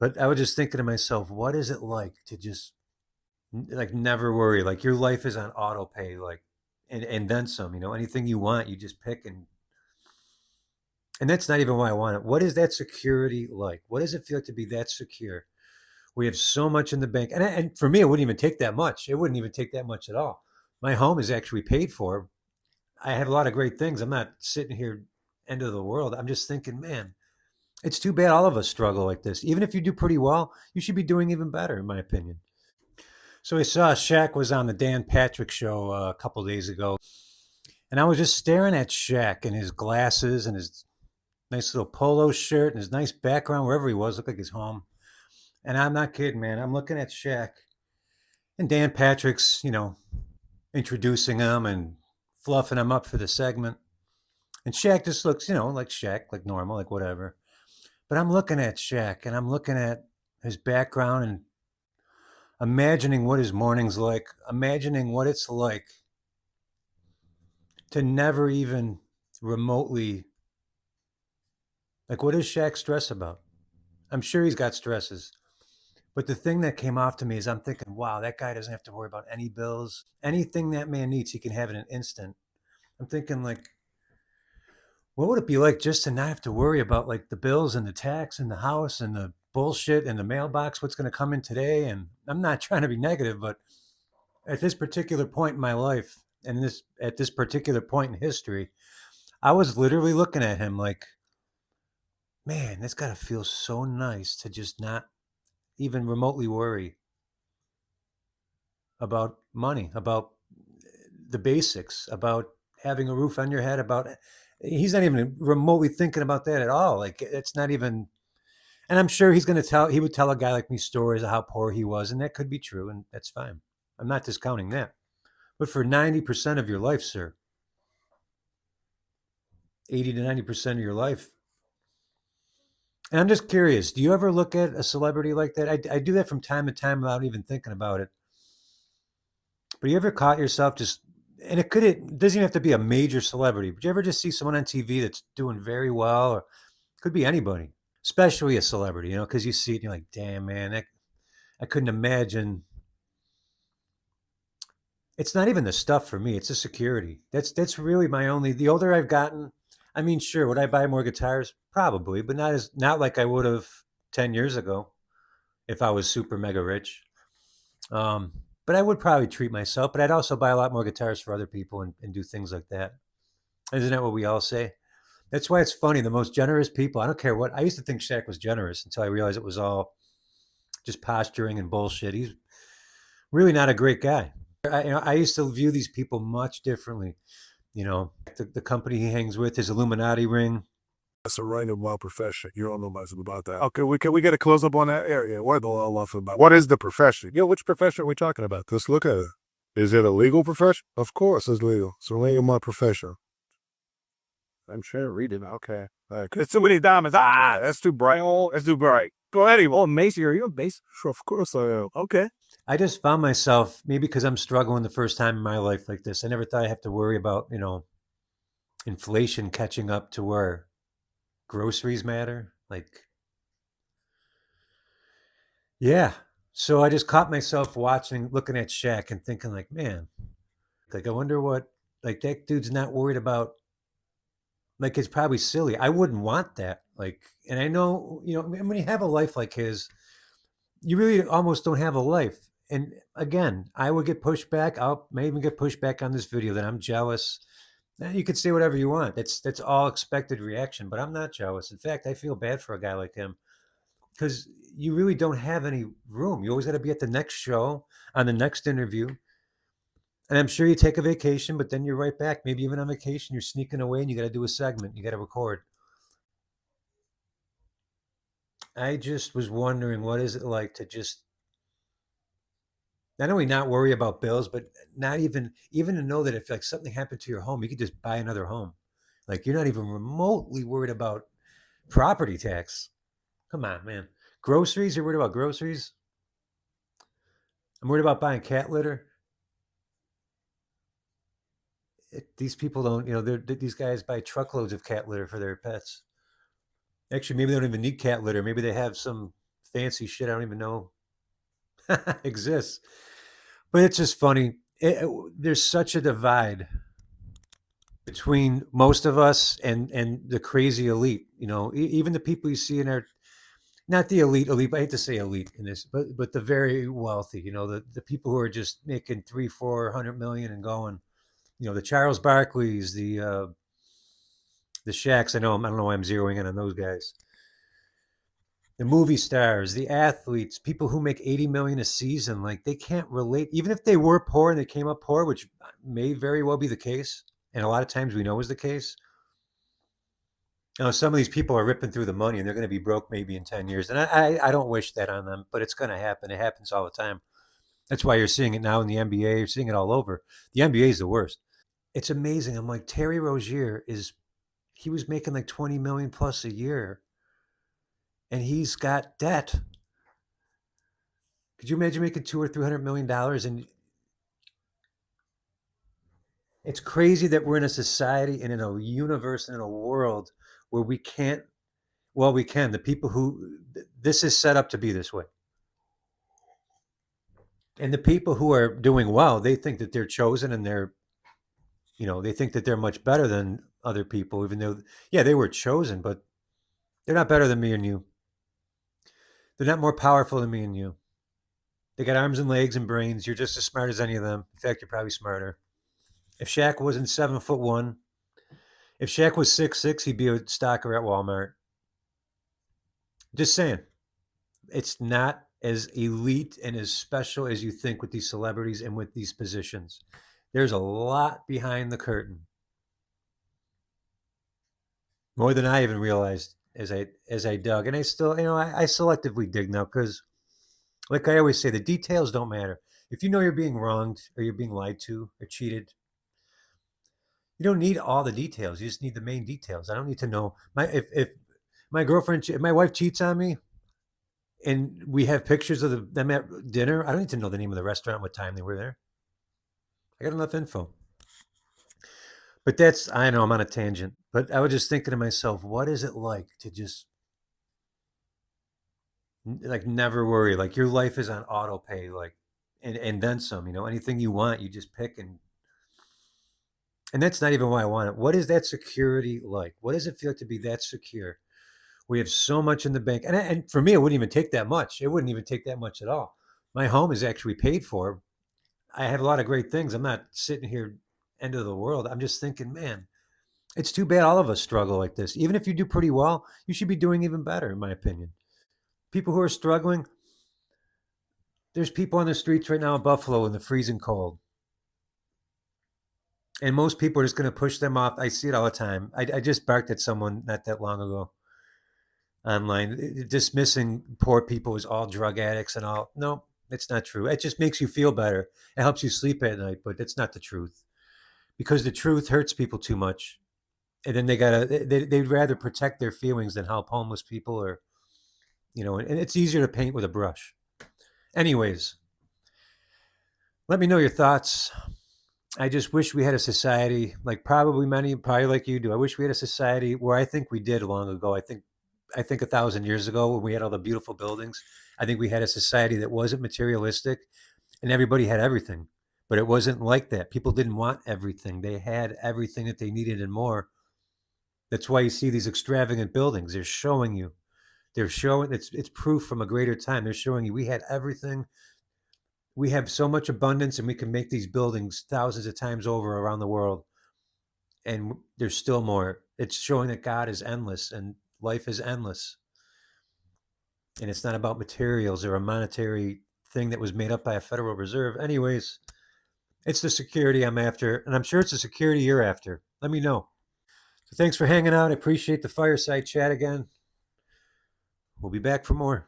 But I was just thinking to myself, what is it like to just like never worry? Like your life is on auto pay, like and then some, anything you want, you just pick and that's not even why I want it. What is that security like? What does it feel like to be that secure? We have so much in the bank. And for me, it wouldn't even take that much. It wouldn't even take that much at all. My home is actually paid for. I have a lot of great things. I'm not sitting here end of the world. I'm just thinking, man, it's too bad all of us struggle like this. Even if you do pretty well, you should be doing even better, in my opinion. So I saw Shaq was on the Dan Patrick show a couple days ago, and I was just staring at Shaq and his glasses and his nice little polo shirt and his nice background wherever he was, looked like his home. And I'm not kidding, man. I'm looking at Shaq and Dan Patrick's, introducing him and fluffing him up for the segment. And Shaq just looks, like Shaq, like normal, like whatever. But I'm looking at Shaq and I'm looking at his background and imagining what his morning's like, imagining what it's like to never even remotely, like, what does Shaq stress about? I'm sure he's got stresses. But the thing that came off to me is I'm thinking, wow, that guy doesn't have to worry about any bills. Anything that man needs, he can have in an instant. I'm thinking, like, what would it be like just to not have to worry about like the bills and the tax and the house and the bullshit and the mailbox, what's going to come in today? And I'm not trying to be negative, but at this particular point in my life and this at this particular point in history, I was literally looking at him like, man, that's got to feel so nice to just not even remotely worry about money, about the basics, about having a roof on your head, about he's not even remotely thinking about that at all. Like it's not even, and I'm sure he would tell a guy like me stories of how poor he was, and that could be true, and that's fine. I'm not discounting that. But for 90% of your life, sir, 80 to 90% of your life, and I'm just curious, do you ever look at a celebrity like that? I do that from time to time without even thinking about it. But you ever caught yourself just, and it doesn't even have to be a major celebrity, but you ever just see someone on TV that's doing very well, or could be anybody, especially a celebrity, because you see it and you're like, damn, man, I couldn't imagine. It's not even the stuff for me; it's the security. That's really my only. The older I've gotten, I mean, sure, would I buy more guitars? Probably, but not like I would have 10 years ago if I was super mega rich. Um, but I would probably treat myself. But I'd also buy a lot more guitars for other people and do things like that. Isn't that what we all say? That's why it's funny. The most generous people. I don't care what. I used to think Shaq was generous until I realized it was all just posturing and bullshit. He's really not a great guy. I used to view these people much differently. The company he hangs with, his Illuminati ring. That's a right about profession. You don't know much about that. Okay, we get a close up on that area. What the hell off about? What is the profession? Which profession are we talking about? Let's look at it. Is it a legal profession? Of course it's legal. So legal my profession. I'm sure read it. Okay. It's too many diamonds. That's too bright. Oh, that's too bright. Go ahead. Oh, Macy, are you a Macy? Sure, of course I am. Okay. I just found myself, maybe because I'm struggling the first time in my life like this. I never thought I'd have to worry about, inflation catching up to where groceries matter. Like, yeah. So I just caught myself looking at Shaq and thinking, like, man, like, I wonder what, like, that dude's not worried about. Like, it's probably silly. I wouldn't want that. Like, and I know, when you have a life like his, you really almost don't have a life. And again, I would get pushed back. I may even get pushed back on this video that I'm jealous. You could say whatever you want. That's all expected reaction, but I'm not jealous. In fact, I feel bad for a guy like him because you really don't have any room. You always got to be at the next show, on the next interview. And I'm sure you take a vacation, but then you're right back. Maybe even on vacation, you're sneaking away and you got to do a segment. You got to record. I just was wondering, what is it like to just not only not worry about bills, but not even to know that if like something happened to your home, you could just buy another home. Like you're not even remotely worried about property tax. Come on, man. Groceries, you're worried about groceries? I'm worried about buying cat litter. These people don't, these guys buy truckloads of cat litter for their pets. Actually, maybe they don't even need cat litter. Maybe they have some fancy shit I don't even know exists. But it's just funny. There's such a divide between most of us and the crazy elite. You know, even the people you see in our, not the elite. I hate to say elite in this, but the very wealthy. You know, the people who are just making 300-400 million and going. You know, the Charles Barkleys, the Shaqs. I don't know why I'm zeroing in on those guys. The movie stars, the athletes, people who make 80 million a season, like they can't relate. Even if they were poor and they came up poor, which may very well be the case, and a lot of times we know is the case. You know, some of these people are ripping through the money and they're going to be broke maybe in 10 years. And I don't wish that on them, but it's going to happen. It happens all the time. That's why you're seeing it now in the NBA. You're seeing it all over. The NBA is the worst. It's amazing. I'm like, Terry Rozier he was making like 20 million plus a year and he's got debt. Could you imagine making $200 or $300 million? And it's crazy that we're in a society and in a universe and in a world where we can't. Well, we can. The people who this is set up to be this way, and the people who are doing well, they think that they're chosen and they think that they're much better than other people, even though, yeah, they were chosen, but they're not better than me and you. They're not more powerful than me and you. They got arms and legs and brains. You're just as smart as any of them. In fact, you're probably smarter. If Shaq wasn't 7'1", if Shaq was 6'6", he'd be a stocker at Walmart. Just saying. It's not as elite and as special as you think with these celebrities and with these positions. There's a lot behind the curtain. More than I even realized as I dug. And I still, I selectively dig now because, like I always say, the details don't matter. If you know you're being wronged or you're being lied to or cheated, you don't need all the details. You just need the main details. I don't need to know if my girlfriend, if my wife cheats on me, and we have pictures of them at dinner. I don't need to know the name of the restaurant, what time they were there. I got enough info. But I know I'm on a tangent, but I was just thinking to myself, what is it like to just like never worry? Like your life is on auto pay, like, and then some, anything you want, you just pick and that's not even why I want it. What is that security like? What does it feel like to be that secure? We have so much in the bank. And for me, it wouldn't even take that much. It wouldn't even take that much at all. My home is actually paid for. I have a lot of great things. I'm not sitting here end of the world. I'm just thinking, man, it's too bad all of us struggle like this. Even if you do pretty well, you should be doing even better, in my opinion. People who are struggling, there's people on the streets right now in Buffalo in the freezing cold. And most people are just going to push them off. I see it all the time. I just barked at someone not that long ago online, dismissing poor people as all drug addicts and all. No, it's not true. It just makes you feel better. It helps you sleep at night, but it's not the truth. Because the truth hurts people too much. And then they'd rather protect their feelings than help homeless people and it's easier to paint with a brush. Anyways, let me know your thoughts. I just wish we had a society like probably like you do. I wish we had a society where I think we did long ago. I think 1,000 years ago when we had all the beautiful buildings, I think we had a society that wasn't materialistic and everybody had everything, but it wasn't like that. People didn't want everything. They had everything that they needed and more. That's why you see these extravagant buildings. They're showing it's proof from a greater time. They're showing you we had everything. We have so much abundance and we can make these buildings thousands of times over around the world. And there's still more. It's showing that God is endless and life is endless. And it's not about materials or a monetary thing that was made up by a Federal Reserve. Anyways, it's the security I'm after. And I'm sure it's the security you're after. Let me know. So thanks for hanging out. I appreciate the fireside chat again. We'll be back for more.